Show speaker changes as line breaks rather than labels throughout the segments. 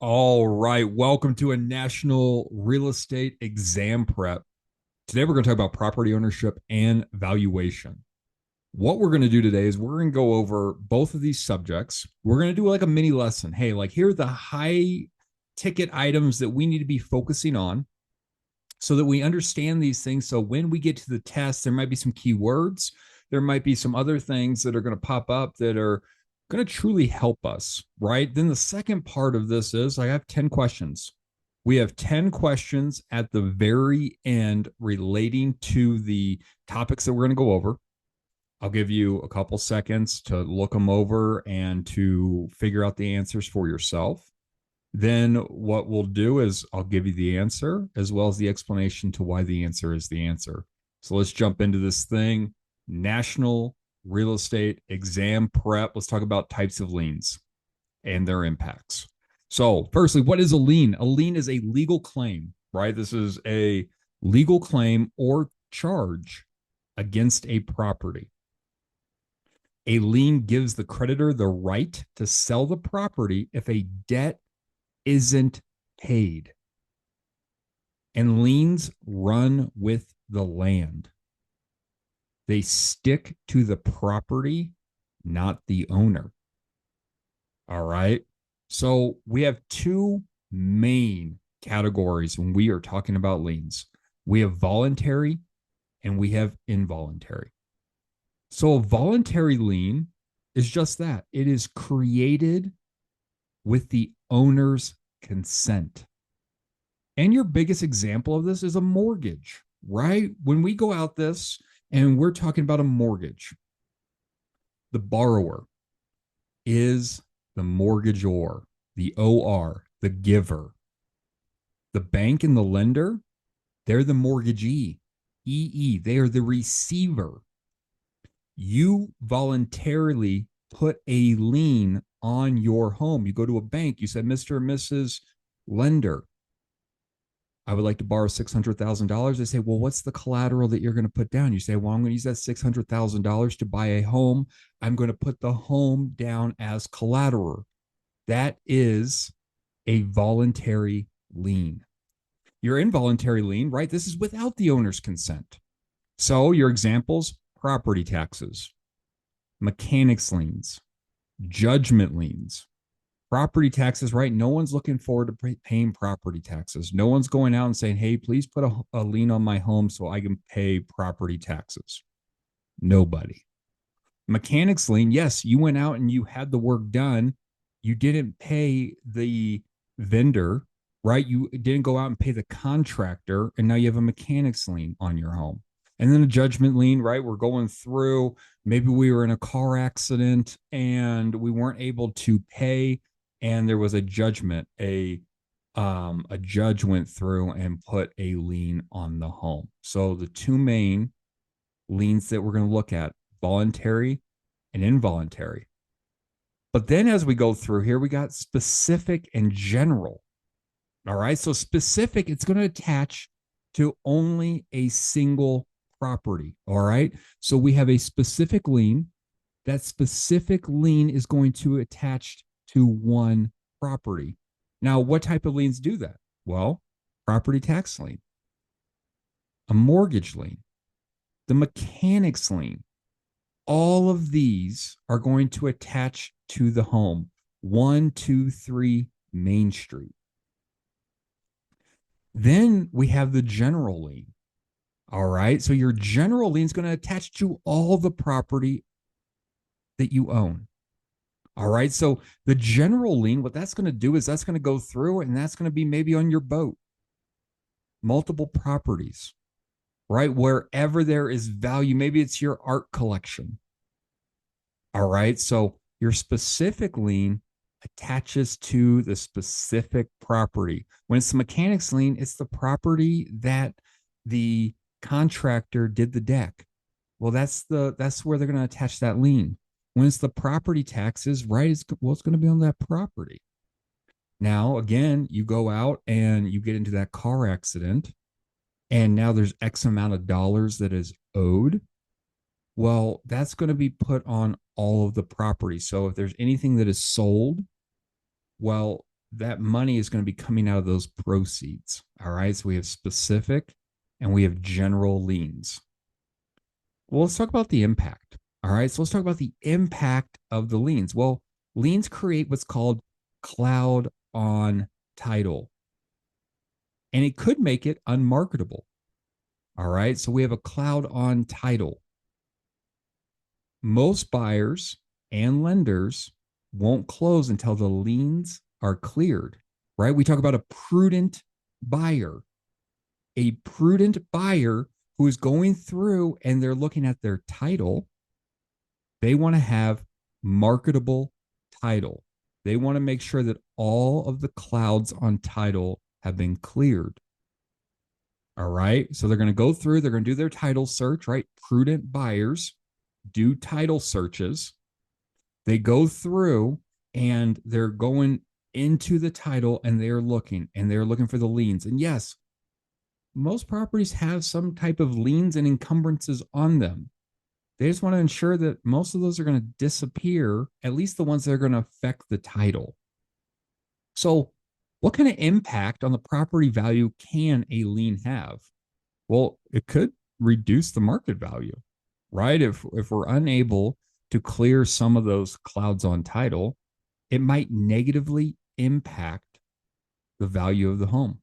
All right. Welcome to a national real estate exam prep. Today, we're going to talk about property ownership and valuation. What we're going to do today is we're going to go over both of these subjects. We're going to do like a mini lesson. Hey, like here are the high ticket items that we need to be focusing on so that we understand these things. So when we get to the test, there might be some keywords, there might be some other things that are going to pop up that are going to truly help us, right? Then the second part of this is I have 10 questions. We have 10 questions at the very end relating to the topics that we're going to go over. I'll give you a couple seconds to look them over and to figure out the answers for yourself. Then what we'll do is I'll give you the answer as well as the explanation to why the answer is the answer. So let's jump into this thing. National real estate exam prep. Let's talk about types of liens and their impacts. So, firstly, what is a lien? A lien is a legal claim, right? This is a legal claim or charge against a property. A lien gives the creditor the right to sell the property if a debt isn't paid. And liens run with the land. They stick to the property, not the owner. All right. So we have two main categories when we are talking about liens. We have voluntary and we have involuntary. So a voluntary lien is just that. It is created with the owner's consent. And your biggest example of this is a mortgage, right? When we go out this and we're talking about a mortgage, the borrower is the mortgagor, the OR, the giver. The bank and the lender, they're the mortgagee, EE, they are the receiver. You voluntarily put a lien on your home. You go to a bank, you said, Mr. and Mrs. Lender, I would like to borrow $600,000. They say, well, what's the collateral that you're going to put down? You say, well, I'm going to use that $600,000 to buy a home. I'm going to put the home down as collateral. That is a voluntary lien. Your involuntary lien, right? This is without the owner's consent. So your examples, property taxes, mechanics liens, judgment liens, property taxes, right? No one's looking forward to paying property taxes. No one's going out and saying, hey, please put a lien on my home so I can pay property taxes. Nobody. Mechanics lien, yes, you went out and you had the work done. You didn't pay the vendor, right? You didn't go out and pay the contractor, and now you have a mechanics lien on your home. And then a judgment lien, right? We're going through, maybe we were in a car accident and we weren't able to pay, and there was a judgment. A judge went through and put a lien on the home. So the two main liens that we're going to look at, voluntary and involuntary. But then as we go through here, we got specific and general. All right. So specific, it's going to attach to only a single property. All right. So we have a specific lien. That specific lien is going to attach to one property. Now, what type of liens do that? Well, property tax lien, a mortgage lien, the mechanics lien. All of these are going to attach to the home. 123 Main Street. Then we have the general lien. All right. So your general lien is going to attach to all the property that you own. All right. So the general lien, what that's going to do is that's going to go through and that's going to be maybe on your boat, multiple properties, right? Wherever there is value, maybe it's your art collection. All right. So your specific lien attaches to the specific property. When it's the mechanics lien, it's the property that the contractor did the deck. Well, that's where they're going to attach that lien. When it's the property taxes, right? It's going to be on that property. Now, again, you go out and you get into that car accident, and now there's X amount of dollars that is owed. Well, that's going to be put on all of the property. So if there's anything that is sold, well, that money is going to be coming out of those proceeds. All right. So we have specific and we have general liens. Well, let's talk about the impact. All right. So let's talk about the impact of the liens. Well, liens create what's called cloud on title, and it could make it unmarketable. All right. So we have a cloud on title. Most buyers and lenders won't close until the liens are cleared, right? We talk about a prudent buyer. A prudent buyer who is going through and they're looking at their title. They want to have marketable title. They want to make sure that all of the clouds on title have been cleared. All right. So they're going to go through, they're going to do their title search, right? Prudent buyers do title searches. They go through and they're going into the title and they're looking for the liens. And yes, most properties have some type of liens and encumbrances on them. They just want to ensure that most of those are going to disappear, at least the ones that are going to affect the title. So, what kind of impact on the property value can a lien have? Well, it could reduce the market value, right? If we're unable to clear some of those clouds on title, it might negatively impact the value of the home.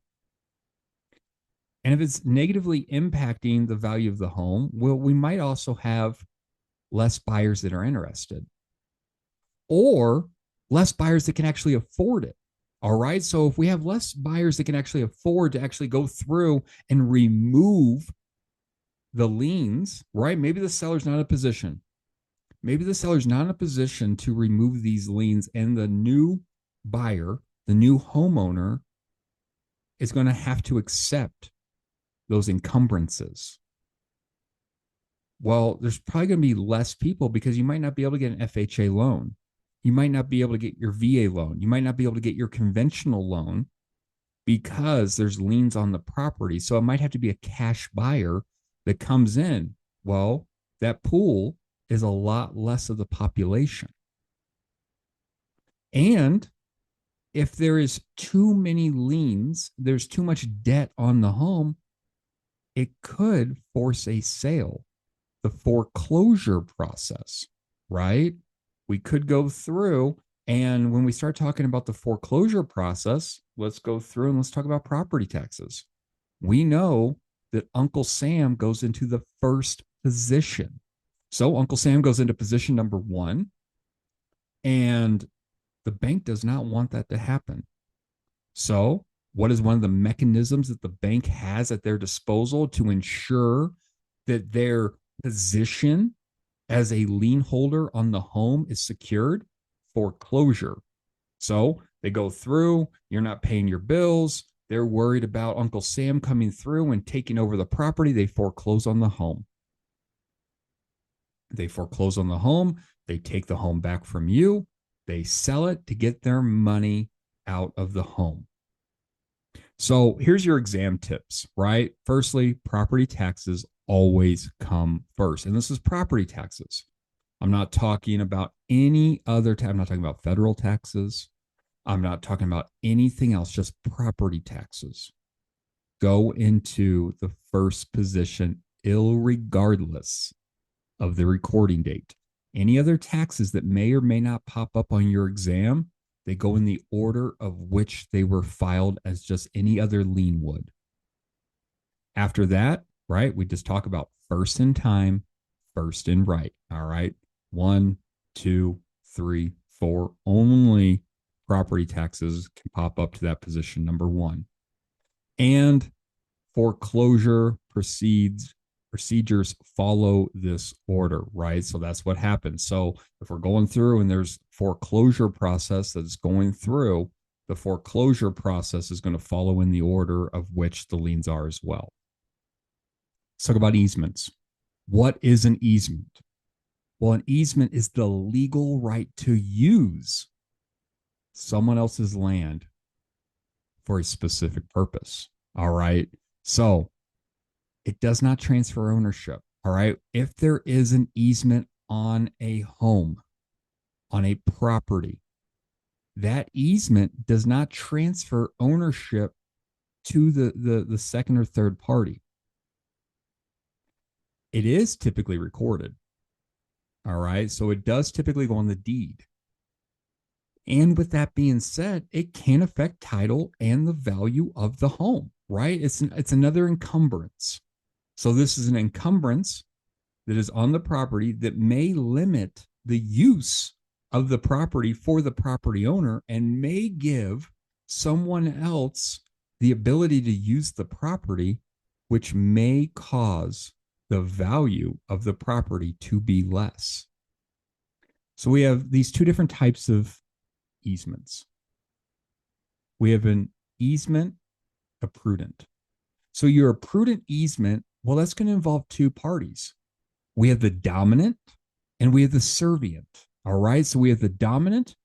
And if it's negatively impacting the value of the home, well, we might also have less buyers that are interested or less buyers that can actually afford it. All right. So if we have less buyers that can actually afford to actually go through and remove the liens, right? Maybe the seller's not in a position. Maybe the seller's not in a position to remove these liens, and the new buyer, the new homeowner, is going to have to accept those encumbrances. Well, there's probably going to be less people because you might not be able to get an FHA loan. You might not be able to get your VA loan. You might not be able to get your conventional loan because there's liens on the property. So it might have to be a cash buyer that comes in. Well, that pool is a lot less of the population. And if there is too many liens, there's too much debt on the home, it could force a sale. The foreclosure process, right? We could go through, and when we start talking about the foreclosure process, let's go through and let's talk about property taxes. We know that Uncle Sam goes into the first position. So Uncle Sam goes into position number 1, and the bank does not want that to happen. So what is one of the mechanisms that the bank has at their disposal to ensure that their position as a lien holder on the home is secured? Foreclosure. So they go through, you're not paying your bills. They're worried about Uncle Sam coming through and taking over the property. They foreclose on the home. They foreclose on the home. They take the home back from you. They sell it to get their money out of the home. So here's your exam tips, right? Firstly, property taxes always come first. And this is property taxes. I'm not talking about any other I'm not talking about federal taxes. I'm not talking about anything else, just property taxes. Go into the first position, irregardless of the recording date. Any other taxes that may or may not pop up on your exam, they go in the order of which they were filed as just any other lien would. After that, right, we just talk about first in time, first in right. All right. 1, 2, 3, 4. Only property taxes can pop up to that position, number 1. And foreclosure procedures follow this order, right? So that's what happens. So if we're going through and there's foreclosure process that's going through, the foreclosure process is going to follow in the order of which the liens are as well. Let's talk about easements. What is an easement? Well, an easement is the legal right to use someone else's land for a specific purpose. All right. So it does not transfer ownership. All right. If there is an easement on a home, on a property, that easement does not transfer ownership to the second or third party. It is typically recorded. All right. So it does typically go on the deed. And with that being said, it can affect title and the value of the home, right? It's another encumbrance. So this is an encumbrance that is on the property that may limit the use of the property for the property owner and may give someone else the ability to use the property, which may cause the value of the property to be less. So we have these two different types of easements. We have an easement, a prudent. So your prudent easement, well, that's going to involve two parties. We have the dominant and we have the servient. All right. So we have the dominant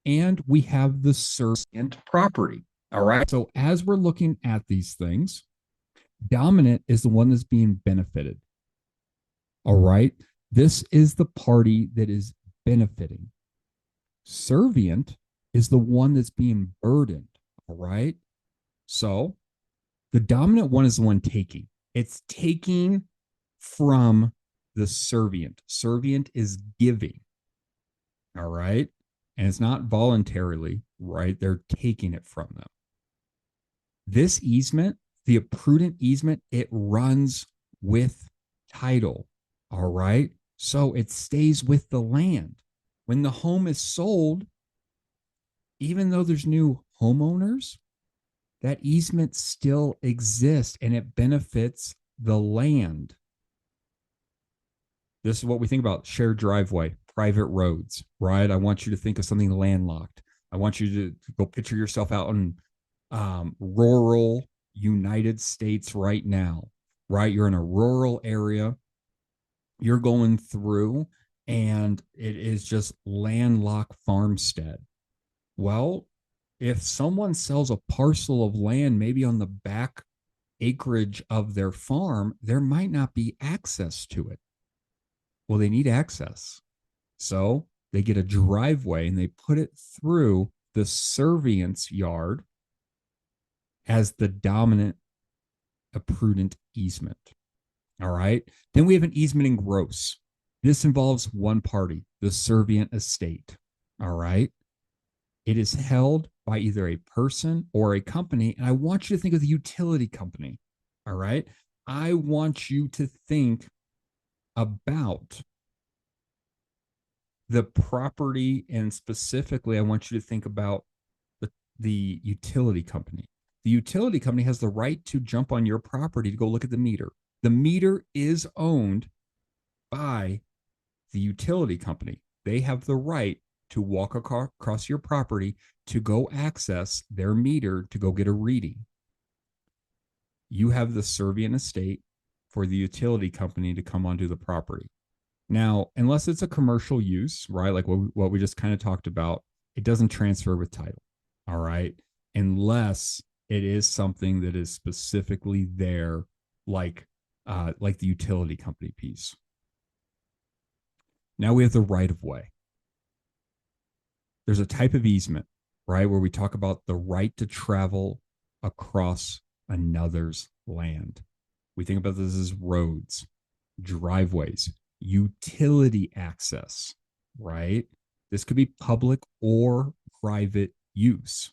and we have the servient property. All right. So as we're looking at these things, dominant is the one that's being benefited. All right. This is the party that is benefiting. Servient is the one that's being burdened. All right. So the dominant one is the one taking. It's taking from the servient. Servient is giving. All right. And it's not voluntarily, right? They're taking it from them. This easement, the prudent easement, it runs with title. All right. So it stays with the land. When the home is sold, even though there's new homeowners, that easement still exists and it benefits the land. This is what we think about shared driveway, private roads, right? I want you to think of something landlocked. I want you to go picture yourself out in rural United States right now, right? You're in a rural area. You're going through and it is just landlocked farmstead. Well, if someone sells a parcel of land, maybe on the back acreage of their farm, there might not be access to it. Well, they need access. So they get a driveway and they put it through the servient's yard as the dominant, a prudent easement. All right. Then we have an easement in gross. This involves one party, the servient estate. All right. It is held by either a person or a company. And I want you to think of the utility company. All right. I want you to think about the property, and specifically, I want you to think about the utility company. The utility company has the right to jump on your property to go look at the meter. The meter is owned by the utility company. They have the right to walk across your property to go access their meter to go get a reading. You have the servient estate for the utility company to come onto the property. Now, unless it's a commercial use, right, like what we just kind of talked about, it doesn't transfer with title, all right, unless it is something that is specifically there, like the utility company piece. Now we have the right of way. There's a type of easement, right, where we talk about the right to travel across another's land. We think about this as roads, driveways, utility access, right? This could be public or private use.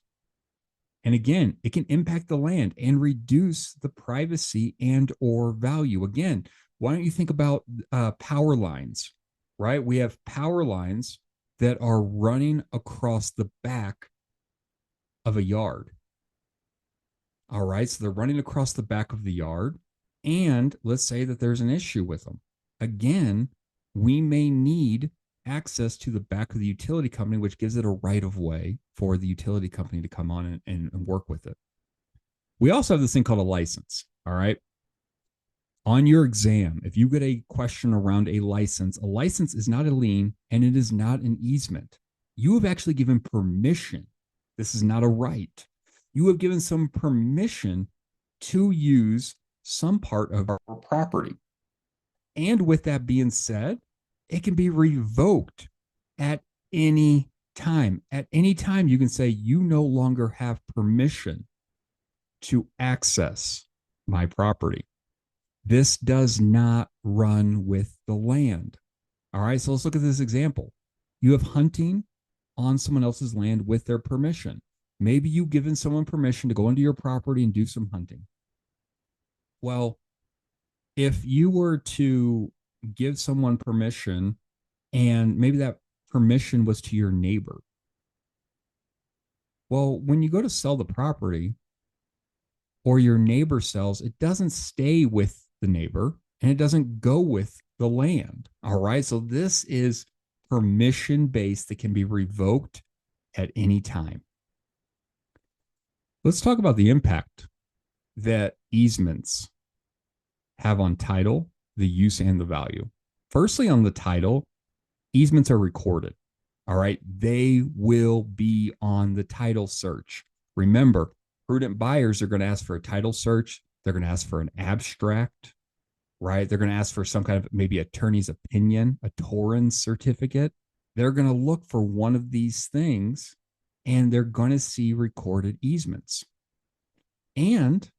And again, it can impact the land and reduce the privacy and or value. Again, why don't you think about power lines, right? We have power lines that are running across the back of a yard. All right, so they're running across the back of the yard. And let's say that there's an issue with them. Again, we may need access to the back of the utility company, which gives it a right of way for the utility company to come on and work with it. We also have this thing called a license. All right. On your exam, if you get a question around a license is not a lien and it is not an easement. You have actually given permission. This is not a right. You have given some permission to use some part of our property. And with that being said, it can be revoked at any time, you can say you no longer have permission to access my property. This does not run with the land. All right, so let's look at this example. You have hunting on someone else's land with their permission. Maybe you've given someone permission to go into your property and do some hunting. Well, if you were to give someone permission and maybe that permission was to your neighbor, well, when you go to sell the property or your neighbor sells, it doesn't stay with the neighbor and it doesn't go with the land. All right. So this is permission based that can be revoked at any time. Let's talk about the impact that easements have on title, the use, and the value. Firstly, on the title, easements are recorded. All right. They will be on the title search. Remember, prudent buyers are going to ask for a title search. They're going to ask for an abstract, right? They're going to ask for some kind of maybe attorney's opinion, a Torrens certificate. They're going to look for one of these things and they're going to see recorded easements. And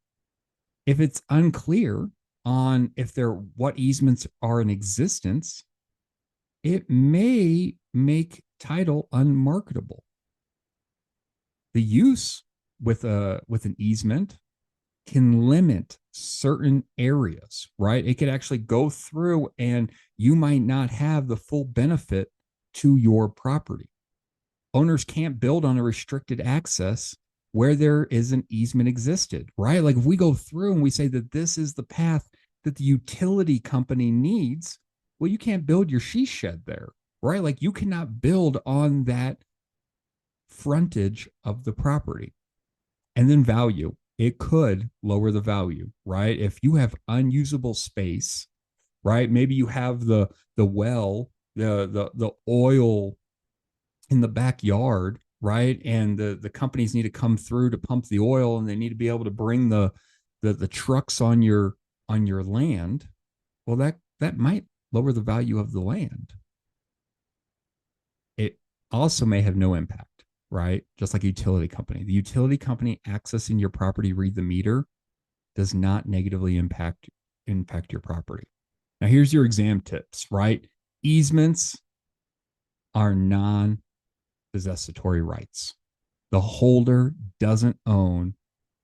if it's unclear on if they're what easements are in existence, it may make title unmarketable. The use with an easement can limit certain areas, right? It could actually go through and you might not have the full benefit to your property. Owners can't build on a restricted access where there is an easement existed, right? Like if we go through and we say that this is the path that the utility company needs, well, you can't build your she shed there, right? Like you cannot build on that frontage of the property. And then value, it could lower the value, right? If you have unusable space, right? Maybe you have the well, the oil in the backyard, right? And the companies need to come through to pump the oil and they need to be able to bring the trucks on your land. Well, that might lower the value of the land. It also may have no impact, right? Just like a utility company. The utility company accessing your property, read the meter, does not negatively impact your property. Now, here's your exam tips, right? Easements are non-possessory rights. The holder doesn't own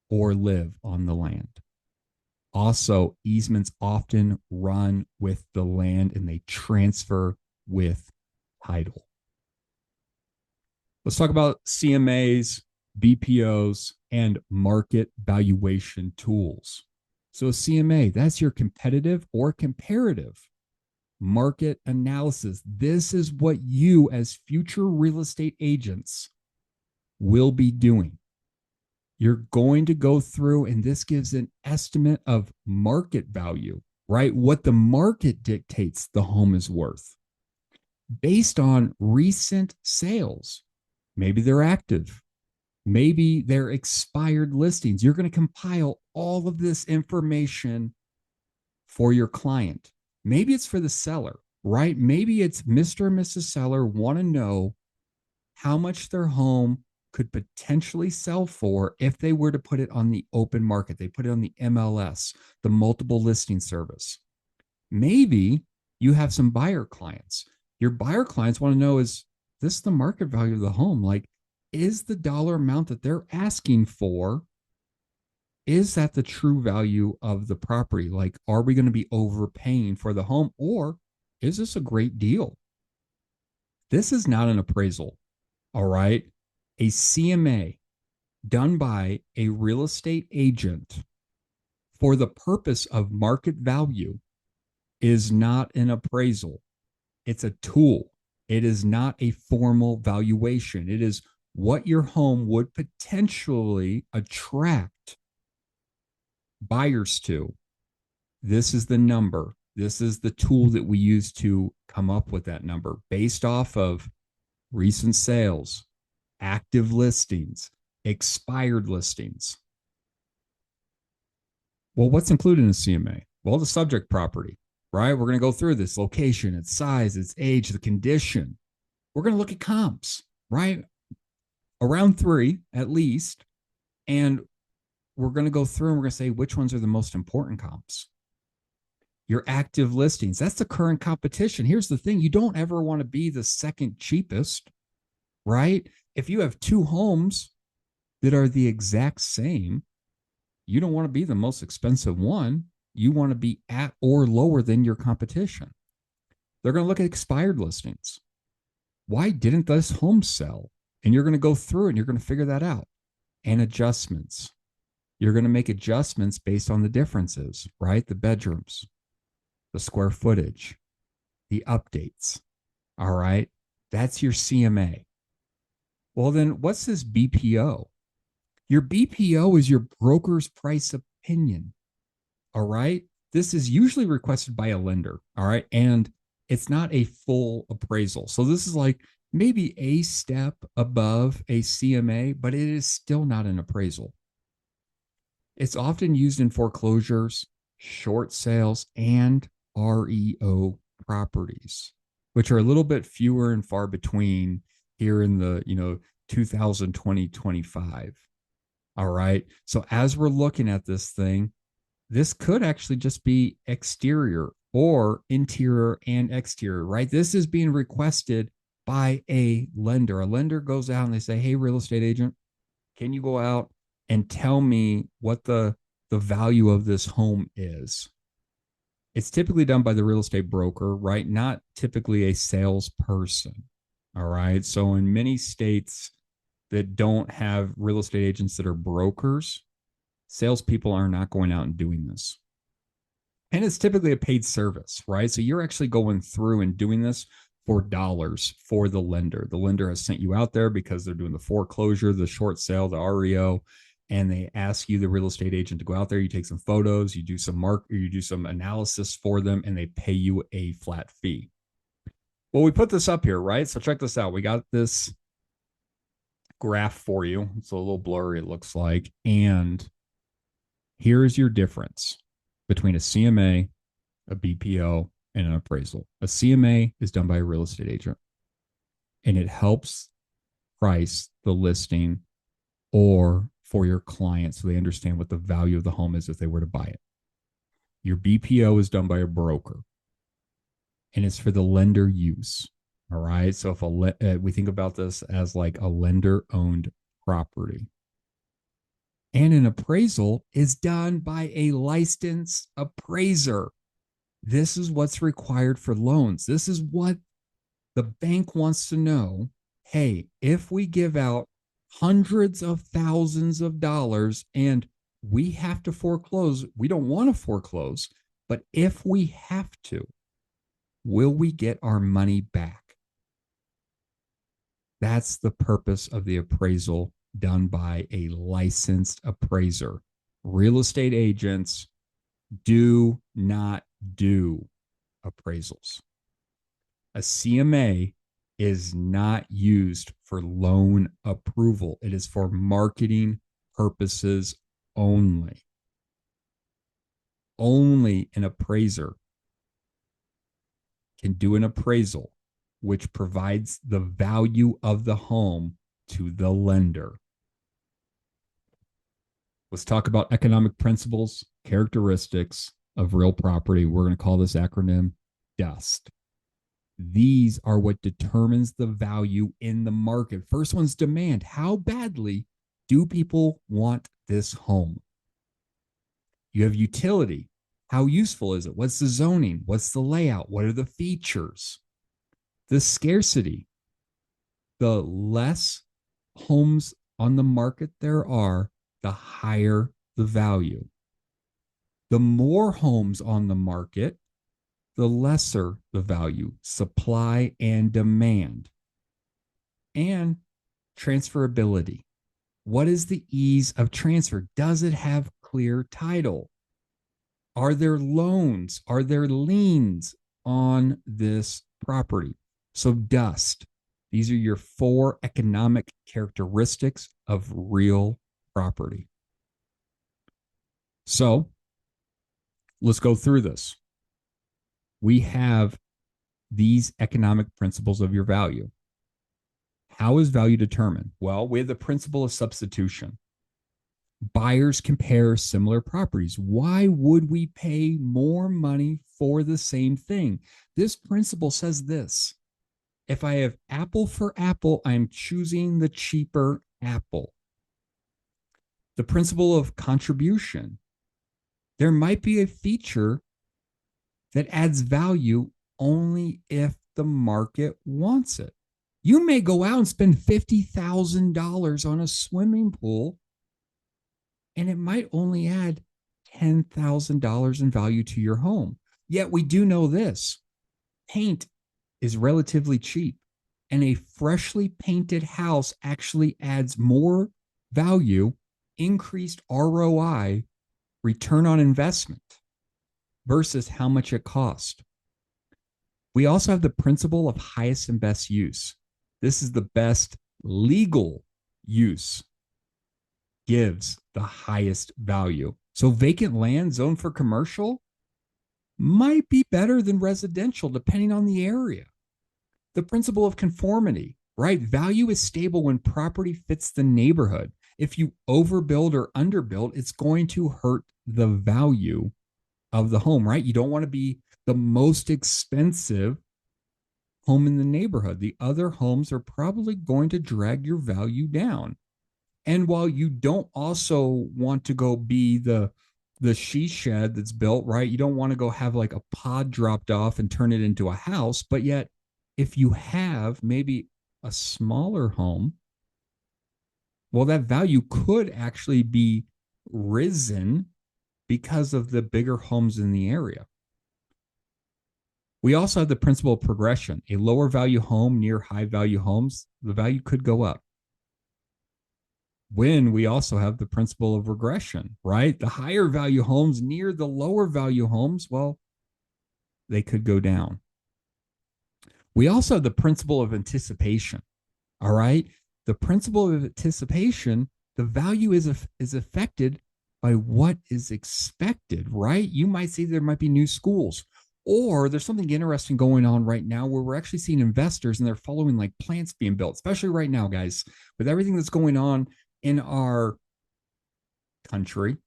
or live on the land. Also, easements often run with the land and they transfer with title. Let's talk about CMAs, BPOs, and market valuation tools. So a CMA, that's your competitive or comparative market analysis. This is what you as future real estate agents will be doing. You're going to go through, and this gives an estimate of market value, right? What the market dictates the home is worth based on recent sales. Maybe they're active. Maybe they're expired listings. You're going to compile all of this information for your client. Maybe it's for the seller, right? Maybe it's Mr. and Mrs. Seller want to know how much their home could potentially sell for if they were to put it on the open market. They put it on the MLS, the multiple listing service. Maybe you have some buyer clients. Your buyer clients want to know, is this the market value of the home? Like, is the dollar amount that they're asking for, is that the true value of the property? Like, are we going to be overpaying for the home, or is this a great deal? This is not an appraisal, all right? A CMA done by a real estate agent for the purpose of market value is not an appraisal. It's a tool. It is not a formal valuation. It is what your home would potentially attract buyers to. This is the number. This is the tool that we use to come up with that number based off of recent sales, active listings, expired listings. Well, what's included in a CMA? Well, the subject property, right? We're going to go through this: location, its size, its age, the condition. We're going to look at comps. right? Around three at least. And we're going to go through and we're going to say which ones are the most important comps. Your active listings, that's the current competition. Here's the thing, you don't ever want to be the second cheapest, right? If you have two homes that are the exact same, you don't want to be the most expensive one. You want to be at or lower than your competition. They're going to look at expired listings. Why didn't this home sell? And you're going to go through and you're going to figure that out. And adjustments. You're going to make adjustments based on the differences, right? The bedrooms, the square footage, the updates. All right. That's your CMA. Well, then what's this BPO? Your BPO is your broker's price opinion. All right. This is usually requested by a lender. All right. And it's not a full appraisal. So this is like maybe a step above a CMA, but it is still not an appraisal. It's often used in foreclosures, short sales, and REO properties, which are a little bit fewer and far between here in the 2020-25. All right. So as we're looking at this thing, this could actually just be exterior or interior and exterior, right? This is being requested by a lender. A lender goes out and they say, hey, real estate agent, can you go out and tell me what the value of this home is? It's typically done by the real estate broker, right? Not typically a salesperson. All right. So in many states that don't have real estate agents that are brokers, salespeople are not going out and doing this. And it's typically a paid service, right? So you're actually going through and doing this for dollars for the lender. The lender has sent you out there because they're doing the foreclosure, the short sale, the REO, and they ask you, the real estate agent, to go out there. You take some photos, you do some analysis for them, and they pay you a flat fee. Well, we put this up here, right? So check this out. We got this graph for you. It's a little blurry, it looks like. And here's your difference between a CMA, a BPO, and an appraisal. A CMA is done by a real estate agent, and it helps price the listing or for your client so they understand what the value of the home is if they were to buy it. Your BPO is done by a broker, and it's for the lender use. All right. So if we think about this as like a lender owned property, and an appraisal is done by a licensed appraiser. This is what's required for loans. This is what the bank wants to know. Hey, if we give out hundreds of thousands of dollars and we have to foreclose, we don't want to foreclose, but if we have to, will we get our money back? That's the purpose of the appraisal done by a licensed appraiser. Real estate agents do not do appraisals. A CMA is not used for loan approval. It is for marketing purposes only. Only an appraiser can do an appraisal which provides the value of the home to the lender. Let's talk about economic principles, characteristics of real property. We're going to call this acronym DUST. These are what determines the value in the market. First one's demand. How badly do people want this home? You have utility. How useful is it? What's the zoning? What's the layout? What are the features? The scarcity. The less homes on the market there are, the higher the value. The more homes on the market, the lesser the value. Supply and demand. And transferability. What is the ease of transfer? Does it have clear title? Are there loans? Are there liens on this property? So DUST. These are your 4 economic characteristics of real property. So let's go through this. We have these economic principles of your value. How is value determined? Well, we have the principle of substitution. Buyers compare similar properties. Why would we pay more money for the same thing? This principle says this: if I have apple for apple, I'm choosing the cheaper apple. The principle of contribution. There might be a feature that adds value only if the market wants it. You may go out and spend $50,000 on a swimming pool, and it might only add $10,000 in value to your home. Yet we do know this: paint is relatively cheap, and a freshly painted house actually adds more value, increased ROI, return on investment, versus how much it cost. We also have the principle of highest and best use. This is the best legal use gives the highest value. So vacant land zoned for commercial might be better than residential depending on the area. The principle of conformity, right? Value is stable when property fits the neighborhood. If you overbuild or underbuild, it's going to hurt the value of the home, right? You don't want to be the most expensive home in the neighborhood. The other homes are probably going to drag your value down. And while you don't also want to go be the she shed that's built, right? You don't want to go have like a pod dropped off and turn it into a house. But yet, if you have maybe a smaller home, well, that value could actually be risen because of the bigger homes in the area. We also have the principle of progression. A lower value home near high value homes, the value could go up. When we also have the principle of regression, right? The higher value homes near the lower value homes, well, they could go down. We also have the principle of anticipation, all right? The principle of anticipation, the value is affected by what is expected, right? You might see there might be new schools, or there's something interesting going on right now where we're actually seeing investors and they're following like plants being built, especially right now, guys, with everything that's going on in our country,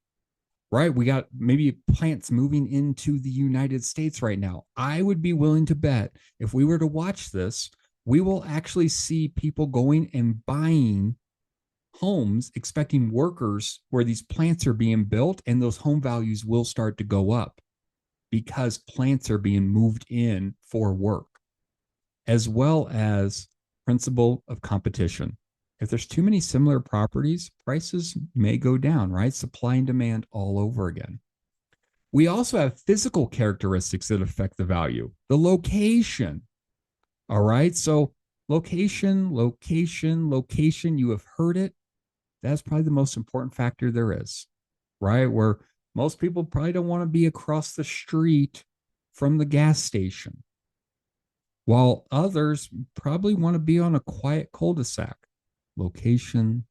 right? We got maybe plants moving into the United States right now. I would be willing to bet if we were to watch this, we will actually see people going and buying homes, expecting workers where these plants are being built, and those home values will start to go up because plants are being moved in for work, as well as principle of competition. If there's too many similar properties, prices may go down, right? Supply and demand all over again. We also have physical characteristics that affect the value. The location, all right? So location, you have heard it. That's probably the most important factor there is, right? Where most people probably don't want to be across the street from the gas station, while others probably want to be on a quiet cul-de-sac. Location.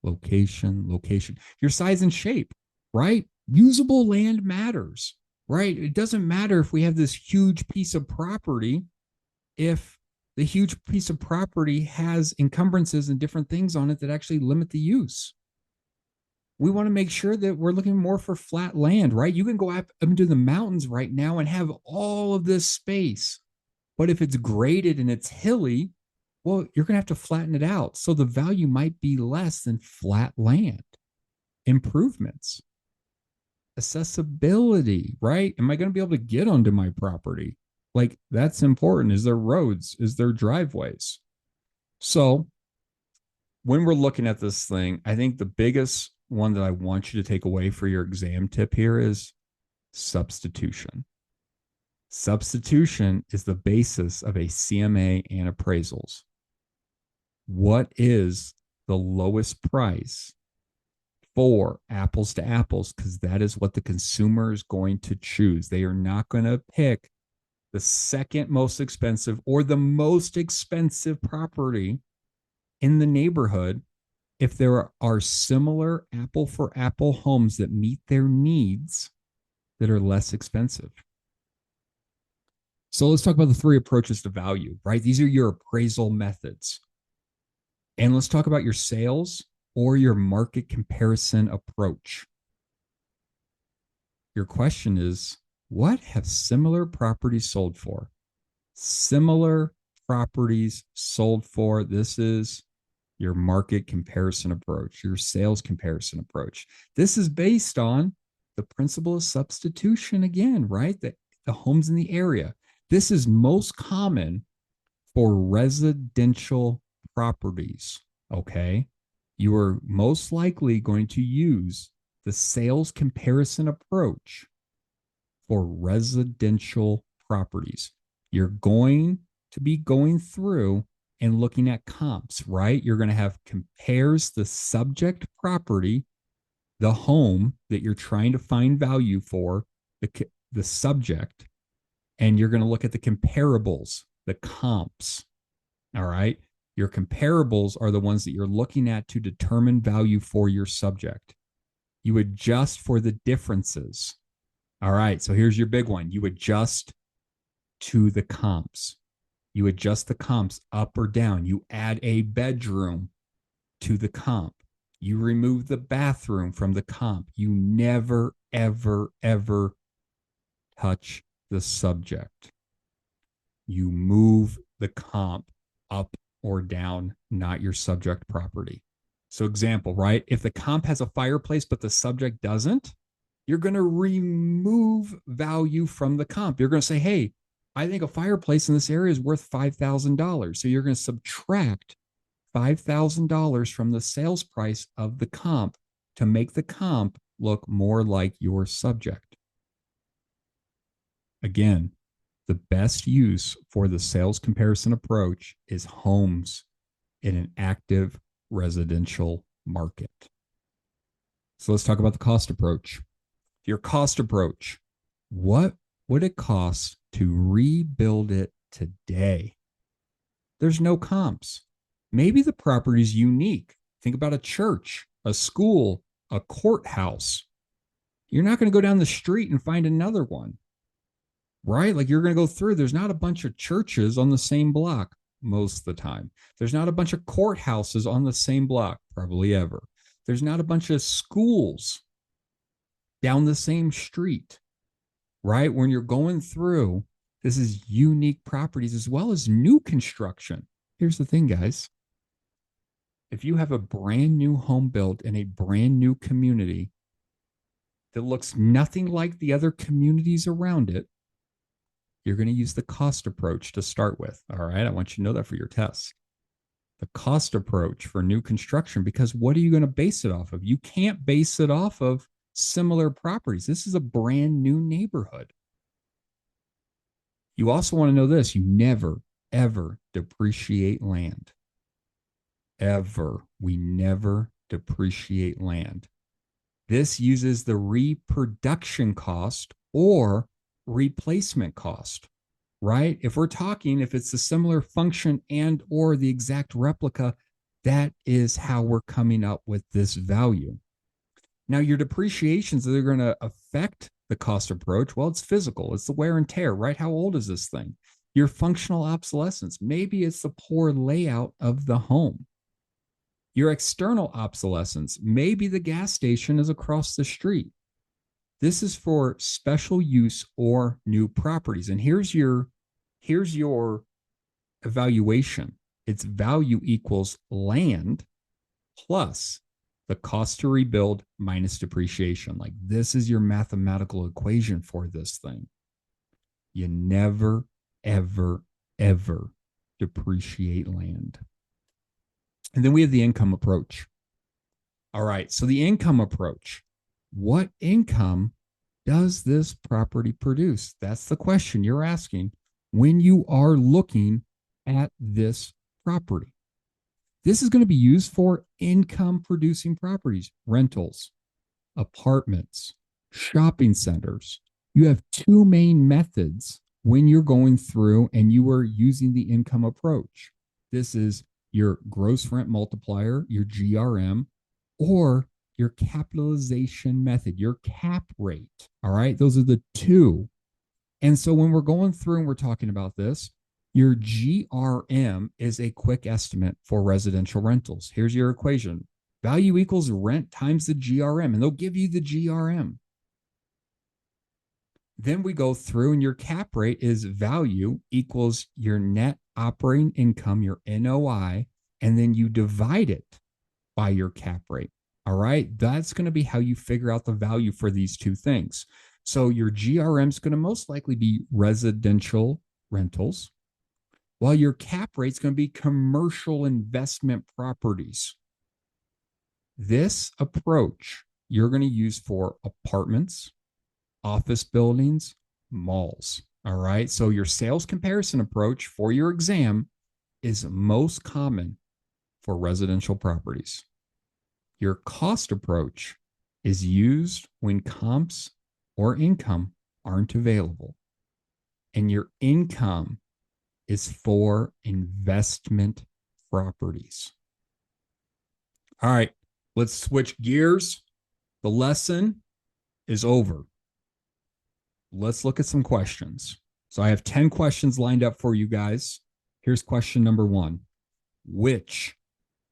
Your size and shape, right? Usable land matters, right? It doesn't matter if we have this huge piece of property if the huge piece of property has encumbrances and different things on it that actually limit the use. We want to make sure that we're looking more for flat land, right? You can go up into the mountains right now and have all of this space. But if it's graded and it's hilly, well, you're going to have to flatten it out. So the value might be less than flat land. Improvements, accessibility, right? Am I going to be able to get onto my property? Like, that's important. Is there roads? Is there driveways? So when we're looking at this thing, I think the biggest one that I want you to take away for your exam tip here is substitution. Substitution is the basis of a CMA and appraisals. What is the lowest price for apples to apples? Because that is what the consumer is going to choose. They are not going to pick the second most expensive or the most expensive property in the neighborhood if there are similar apple for apple homes that meet their needs that are less expensive. So let's talk about the three approaches to value, right? These are your appraisal methods. And let's talk about your sales or your market comparison approach. Your question is, what have similar properties sold for? Similar properties sold for. This is your market comparison approach, your sales comparison approach. This is based on the principle of substitution again, right? The homes in the area. This is most common for residential properties, okay? You are most likely going to use the sales comparison approach for residential properties. You're going to be going through and looking at comps, right? You're going to have compares the subject property, the home that you're trying to find value for, the subject, and you're going to look at the comparables, the comps. All right. Your comparables are the ones that you're looking at to determine value for your subject. You adjust for the differences. All right. So here's your big one. You adjust to the comps. You adjust the comps up or down. You add a bedroom to the comp. You remove the bathroom from the comp. You never, ever, ever touch the subject. You move the comp up or down, not your subject property. So example, right? If the comp has a fireplace, but the subject doesn't, you're going to remove value from the comp. You're going to say, hey, I think a fireplace in this area is worth $5,000. So you're going to subtract $5,000 from the sales price of the comp to make the comp look more like your subject. Again, the best use for the sales comparison approach is homes in an active residential market. So let's talk about the cost approach. Your cost approach, what would it cost to rebuild it today? There's no comps. Maybe the property is unique. Think about a church, a school, a courthouse. You're not going to go down the street and find another one, right? Like you're going to go through. There's not a bunch of churches on the same block most of the time. There's not a bunch of courthouses on the same block, probably ever. There's not a bunch of schools down the same street, right? When you're going through, this is unique properties as well as new construction. Here's the thing, guys. If you have a brand new home built in a brand new community that looks nothing like the other communities around it, you're going to use the cost approach to start with. All right. I want you to know that for your tests. The cost approach for new construction, because what are you going to base it off of? You can't base it off of similar properties. This is a brand new neighborhood. You also want to know this. You never, ever depreciate land. Ever. We never depreciate land. This uses the reproduction cost or replacement cost, right? If it's a similar function and or the exact replica, that is how we're coming up with this value. Now, your depreciations that are going to affect the cost approach, well, it's physical. It's the wear and tear, right? How old is this thing? Your functional obsolescence. Maybe it's the poor layout of the home. Your external obsolescence. Maybe the gas station is across the street. This is for special use or new properties. And here's your evaluation. Its value equals land plus the cost to rebuild minus depreciation. Like this is your mathematical equation for this thing. You never, ever, ever depreciate land. And then we have the income approach. All right. So the income approach, what income does this property produce? That's the question you're asking when you are looking at this property. This is going to be used for income producing properties, rentals, apartments, shopping centers. You have two main methods when you're going through and you are using the income approach. This is your gross rent multiplier, your GRM, or your capitalization method, your cap rate. All right. Those are the two. And so when we're going through and we're talking about this, Your GRM is a quick estimate for residential rentals. Here's your equation. Value equals rent times the GRM, and they'll give you the GRM. Then we go through, and your cap rate is value equals your net operating income, your NOI, and then you divide it by your cap rate. All right. That's going to be how you figure out the value for these two things. So your GRM is going to most likely be residential rentals, while your cap rate is going to be commercial investment properties. This approach you're going to use for apartments, office buildings, malls. All right. So your sales comparison approach for your exam is most common for residential properties. Your cost approach is used when comps or income aren't available. And your income is for investment properties. All right, let's switch gears. The lesson is over. Let's look at some questions. So I have 10 questions lined up for you guys. Here's question number 1. Which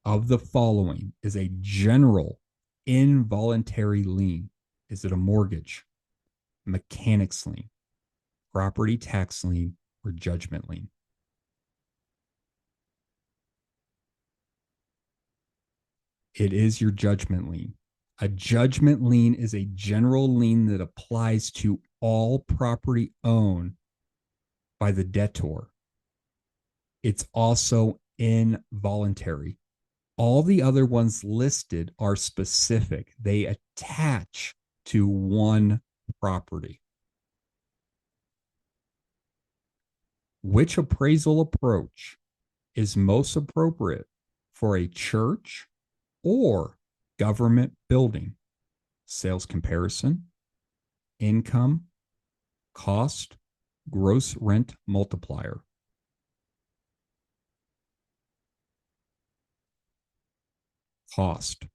of the following is a general involuntary lien? Is it a mortgage, mechanics lien, property tax lien, or judgment lien? It is your judgment lien. A judgment lien is a general lien that applies to all property owned by the debtor. It's also involuntary. All the other ones listed are specific. They attach to one property. Which appraisal approach is most appropriate for a church or government building? Sales comparison, income, cost, gross rent multiplier. Cost.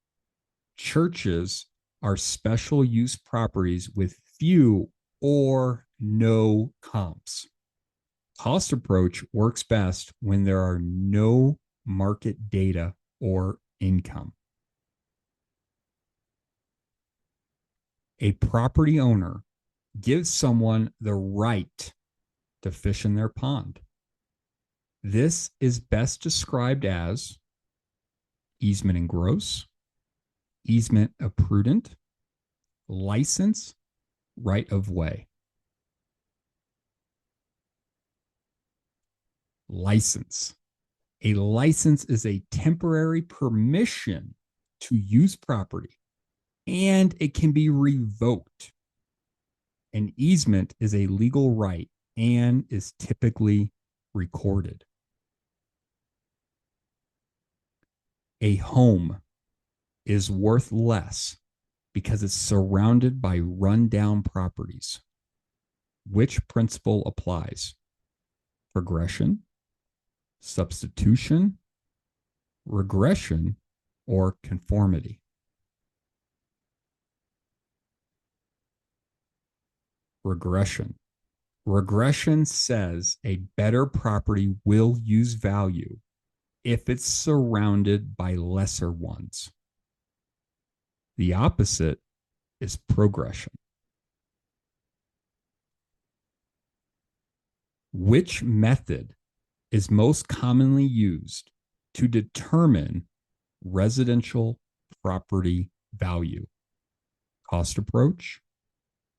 Churches are special use properties with few or no comps. Cost approach works best when there are no market data or income. A property owner gives someone the right to fish in their pond. This is best described as easement in gross, easement of prudent, license, right of way. License. A license is a temporary permission to use property, and it can be revoked. An easement is a legal right and is typically recorded. A home is worth less because it's surrounded by rundown properties. Which principle applies? Progression, substitution, regression, or conformity? Regression. Regression says a better property will use value if it's surrounded by lesser ones. The opposite is progression. Which method is most commonly used to determine residential property value? Cost approach,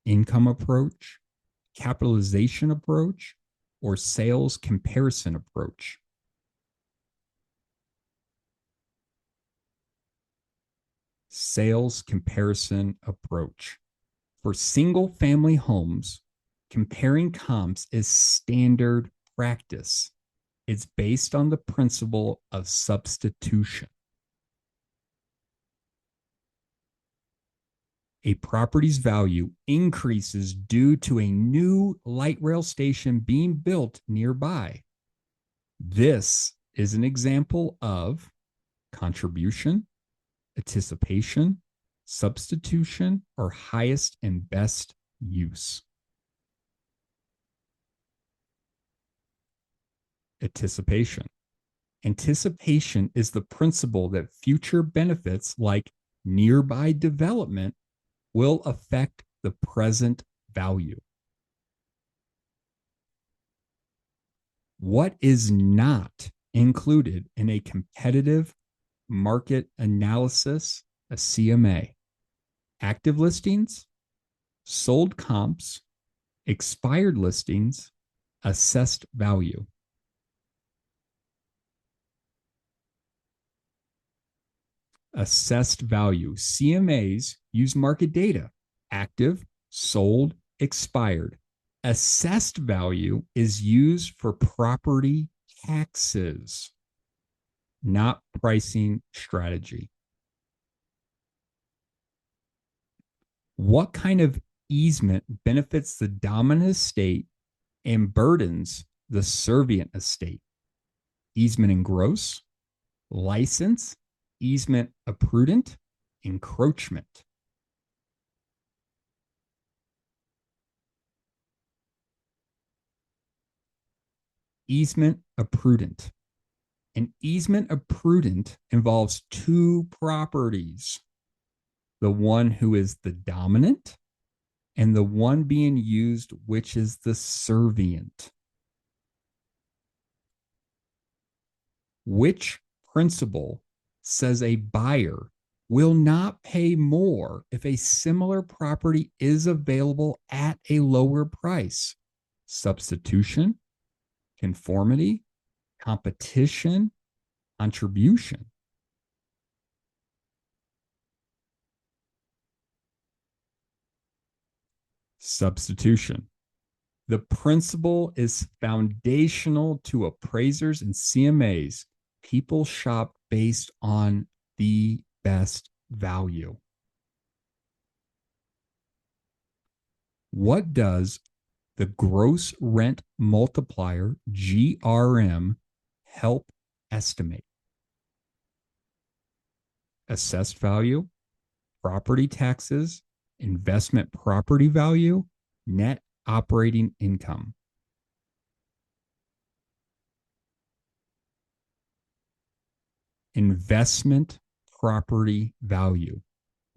income approach, capitalization approach, or sales comparison approach? Sales comparison approach. For single family homes, comparing comps is standard practice. It's based on the principle of substitution. A property's value increases due to a new light rail station being built nearby. This is an example of contribution, anticipation, substitution, or highest and best use. Anticipation. Anticipation is the principle that future benefits like nearby development will affect the present value. What is not included in a competitive market analysis, a CMA? Active listings, sold comps, expired listings, assessed value. Assessed value. CMAs use market data: active, sold, expired. Assessed value is used for property taxes, not pricing strategy. What kind of easement benefits the dominant estate and burdens the servient estate? Easement in gross, license, easement imprudent, encroachment. Easement imprudent. An easement imprudent involves two properties: the one who is the dominant and the one being used, which is the servient. Which principle says a buyer will not pay more if a similar property is available at a lower price? Substitution, conformity, competition, contribution. Substitution. The principle is foundational to appraisers and CMAs. People shop based on the best value. What does the gross rent multiplier, GRM, help estimate? Assessed value, property taxes, investment property value, net operating income. Investment property value.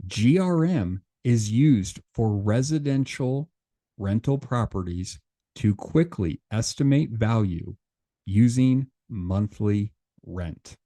GRM is used for residential rental properties to quickly estimate value using monthly rent.